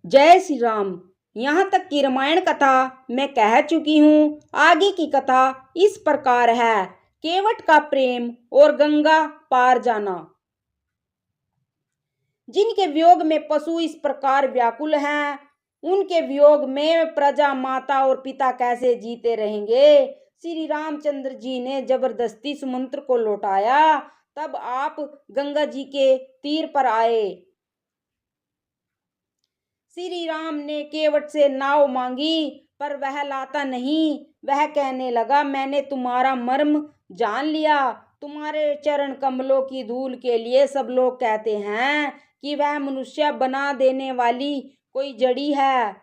जय श्री राम। यहाँ तक की रामायण कथा मैं कह चुकी हूँ। आगे की कथा इस प्रकार है। केवट का प्रेम और गंगा पार जाना। जिनके वियोग में पशु इस प्रकार व्याकुल हैं, उनके वियोग में प्रजा, माता और पिता कैसे जीते रहेंगे। श्री रामचंद्र जी ने जबरदस्ती सुमंत्र को लौटाया। तब आप गंगा जी के तीर पर आए। श्री राम ने केवट से नाव मांगी, पर वह लाता नहीं। वह कहने लगा, मैंने तुम्हारा मर्म जान लिया। तुम्हारे चरण कमलों की धूल के लिए सब लोग कहते हैं कि वह मनुष्य बना देने वाली कोई जड़ी है,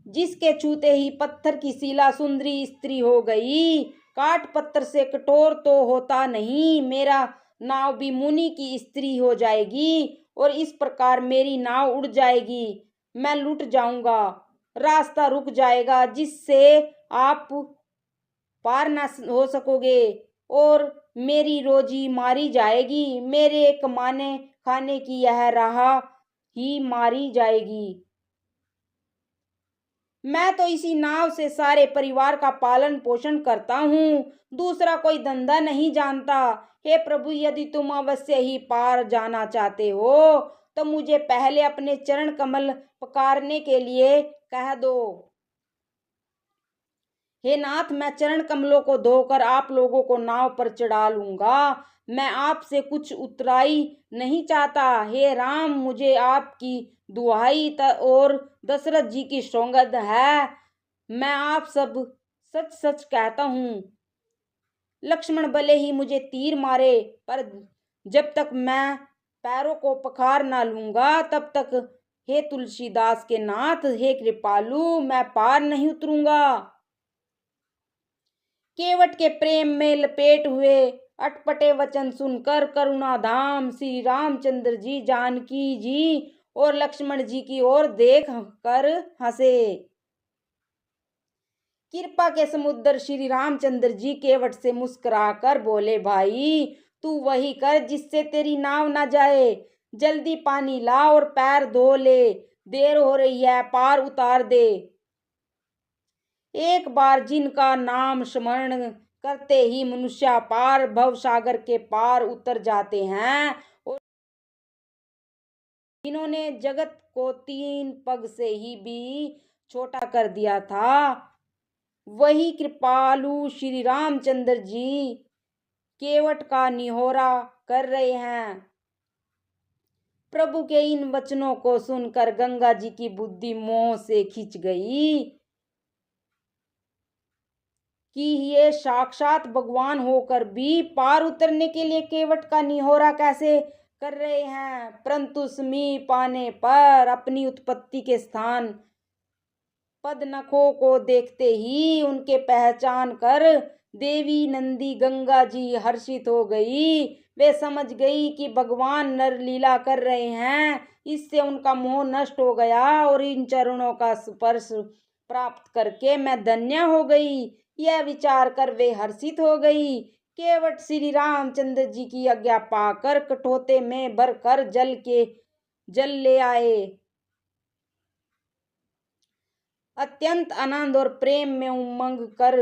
जिसके छूते ही पत्थर की शिला सुंदरी स्त्री हो गई। काट पत्थर से कठोर तो होता नहीं, मेरा नाव भी मुनि की स्त्री हो जाएगी और इस प्रकार मेरी नाव उड़ जाएगी। मैं लुट जाऊंगा, रास्ता रुक जाएगा, जिससे आप पार न हो सकोगे और मेरी रोजी मारी जाएगी। मेरे कमाने खाने की यह राह ही मारी जाएगी। मैं तो इसी नाव से सारे परिवार का पालन पोषण करता हूँ, दूसरा कोई धंधा नहीं जानता। हे प्रभु, यदि तुम अवश्य ही पार जाना चाहते हो तो मुझे पहले अपने चरण कमल पकारने के लिए कह दो। हे नाथ, मैं चरण कमलों को धोकर आप लोगों को नाव पर चढ़ा लूंगा। मैं आपसे कुछ उतराई नहीं चाहता। हे राम, मुझे आपकी दुहाई और दशरथ जी की सौगंध है, मैं आप सब सच सच कहता हूँ। लक्ष्मण भले ही मुझे तीर मारे, पर जब तक मैं पैरों को पखार ना लूंगा तब तक, हे तुलसीदास के नाथ, हे कृपालु, मैं पार नहीं उतरूंगा। केवट के प्रेम में लपेट हुए अटपटे वचन सुनकर करुणाधाम श्री रामचंद्र जी जानकी जी और लक्ष्मण जी की ओर देख कर हंसे। कृपा के समुद्र श्री रामचंद्र जी केवट से मुस्कुराकर बोले, भाई तू वही कर जिससे तेरी नाव ना जाए। जल्दी पानी ला और पैर धो ले, देर हो रही है, पार उतार दे। एक बार जिनका नाम स्मरण करते ही मनुष्य पार भव सागर के पार उतर जाते हैं, और जिन्होंने जगत को 3 पग से ही भी छोटा कर दिया था, वही कृपालु श्री रामचंद्र जी केवट का निहोरा कर रहे हैं। प्रभु के इन वचनों को सुनकर गंगा जी की बुद्धि मोह से खिंच गई कि ये साक्षात भगवान होकर भी पार उतरने के लिए केवट का निहोरा कैसे कर रहे हैं। परंतु समीप आने पर अपनी उत्पत्ति के स्थान पदनखों को देखते ही उनके पहचान कर देवी नंदी गंगा जी हर्षित हो गई। वे समझ गई कि भगवान नर लीला कर रहे हैं। इससे उनका मोह नष्ट हो गया और इन चरणों का स्पर्श प्राप्त करके मैं धन्य हो गई, यह विचार कर वे हर्षित हो गई। केवट श्री रामचंद्र जी की आज्ञा पाकर कठोते में भरकर जल ले आए। अत्यंत आनंद और प्रेम में उमंग कर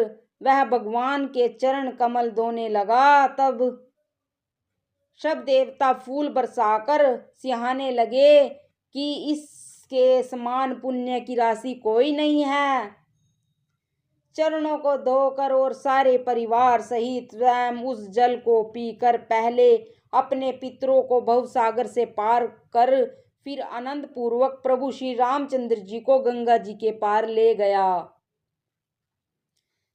वह भगवान के चरण कमल धोने लगा। तब सब देवता फूल बरसाकर सिहाने लगे कि इसके समान पुण्य की राशि कोई नहीं है। चरणों को धोकर और सारे परिवार सहित स्वयं उस जल को पीकर पहले अपने पितरों को भवसागर से पार कर फिर आनंद पूर्वक प्रभु श्री रामचंद्र जी को गंगा जी के पार ले गया।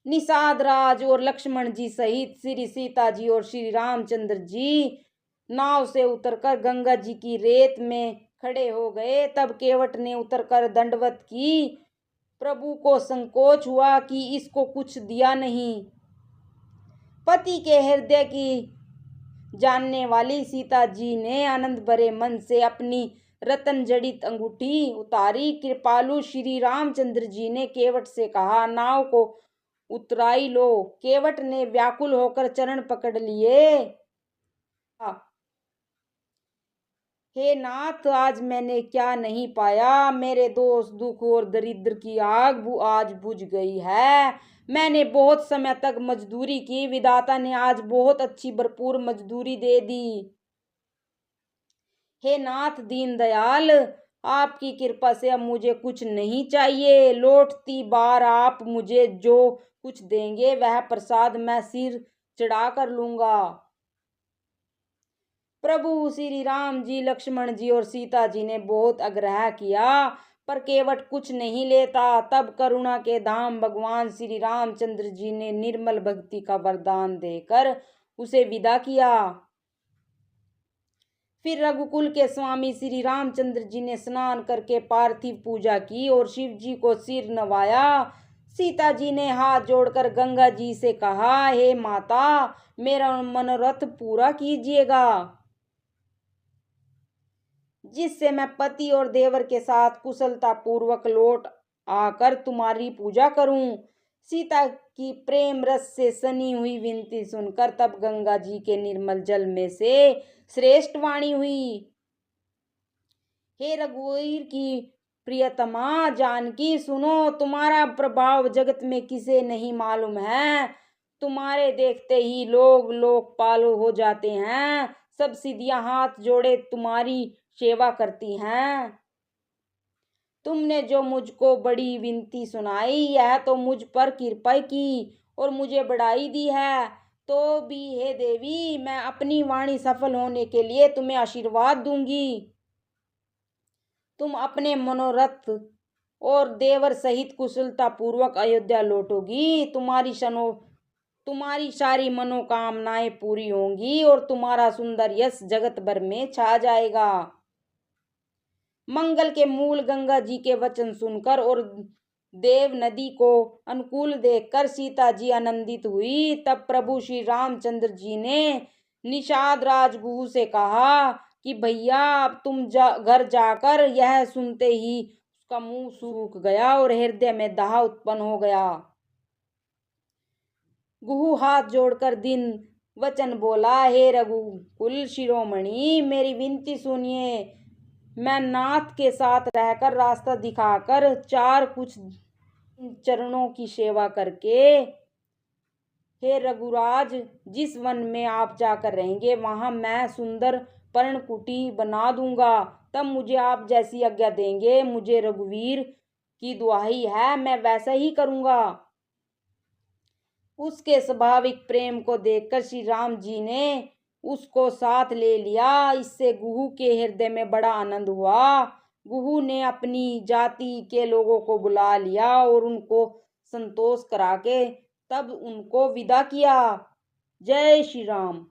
निषाद राज और लक्ष्मण जी सहित श्री सीता जी और श्री रामचंद्र जी नाव से उतरकर गंगा जी की रेत में खड़े हो गए। तब केवट ने उतरकर दंडवत की। प्रभु को संकोच हुआ कि इसको कुछ दिया नहीं। पति के हृदय की जानने वाली सीता जी ने आनंद भरे मन से अपनी रतन जड़ित अंगूठी उतारी। कृपालु श्री रामचंद्र जी ने केवट से कहा, नाव को उतराई लो। केवट ने व्याकुल होकर चरण पकड़ लिए। हे नाथ, आज मैंने क्या नहीं पाया। मेरे दोष, दुख और दरिद्र की आग आज बुझ गई है। मैंने बहुत समय तक मजदूरी की, विधाता ने आज बहुत अच्छी भरपूर मजदूरी दे दी। हे नाथ दीन दयाल, आपकी कृपा से अब मुझे कुछ नहीं चाहिए। लौटती बार आप मुझे जो कुछ देंगे वह प्रसाद मैं सिर चढ़ा कर लूंगा। प्रभु श्री राम जी, लक्ष्मण जी और सीता जी ने बहुत आग्रह किया, पर केवट कुछ नहीं लेता। तब करुणा के धाम भगवान श्री रामचंद्र जी ने निर्मल भक्ति का वरदान देकर उसे विदा किया। फिर रघुकुल के स्वामी श्री रामचंद्र जी ने स्नान करके पार्थिव पूजा की और शिव जी को सिर नवाया। सीता जी ने हाथ जोड़कर गंगा जी से कहा, हे माता, मेरा मनोरथ पूरा कीजिएगा, जिससे मैं पति और देवर के साथ कुशलता पूर्वक लौट आकर तुम्हारी पूजा करूं। सीता की प्रेम रस से सनी हुई विनती सुनकर तब गंगा जी के निर्मल जल में से श्रेष्ठ वाणी हुई, हे रघुवीर की प्रियतमा जानकी, सुनो, तुम्हारा प्रभाव जगत में किसे नहीं मालूम है। तुम्हारे देखते ही लोग लोकपाल हो जाते हैं। सब सिद्धियां हाथ जोड़े तुम्हारी सेवा करती हैं। तुमने जो मुझको बड़ी विनती सुनाई, यह तो मुझ पर कृपा की और मुझे बढ़ाई दी है। तो भी हे देवी, मैं अपनी वाणी सफल होने के लिए तुम्हें आशीर्वाद दूंगी। तुम अपने मनोरथ और देवर सहित कुशलता पूर्वक अयोध्या लौटोगी। तुम्हारी सारी मनोकामनाएं पूरी होंगी और तुम्हारा सुंदर यश जगत भर में छा जाएगा। मंगल के मूल गंगा जी के वचन सुनकर और देव नदी को अनुकूल देखकर सीता जी आनंदित हुई। तब प्रभु श्री रामचंद्र जी ने निषाद राजगुह से कहा कि भैया, अब तुम घर जाकर, यह सुनते ही उसका मुंह सूख गया और हृदय में दाह उत्पन्न हो गया। गुहू हाथ जोड़कर दिन वचन बोला, हे रघुकुल शिरोमणि, मेरी विनती सुनिए। मैं नाथ के साथ रहकर रास्ता दिखाकर चार कुछ चरणों की सेवा करके, हे रघुराज, जिस वन में आप जाकर रहेंगे वहां मैं सुंदर पर्णकुटी बना दूंगा। तब मुझे आप जैसी आज्ञा देंगे। मुझे रघुवीर की दुहाई है, मैं वैसा ही करूंगा। उसके स्वाभाविक प्रेम को देखकर श्री राम जी ने उसको साथ ले लिया। इससे गुहू के हृदय में बड़ा आनंद हुआ। गुहू ने अपनी जाति के लोगों को बुला लिया और उनको संतोष करा के तब उनको विदा किया। जय श्री राम।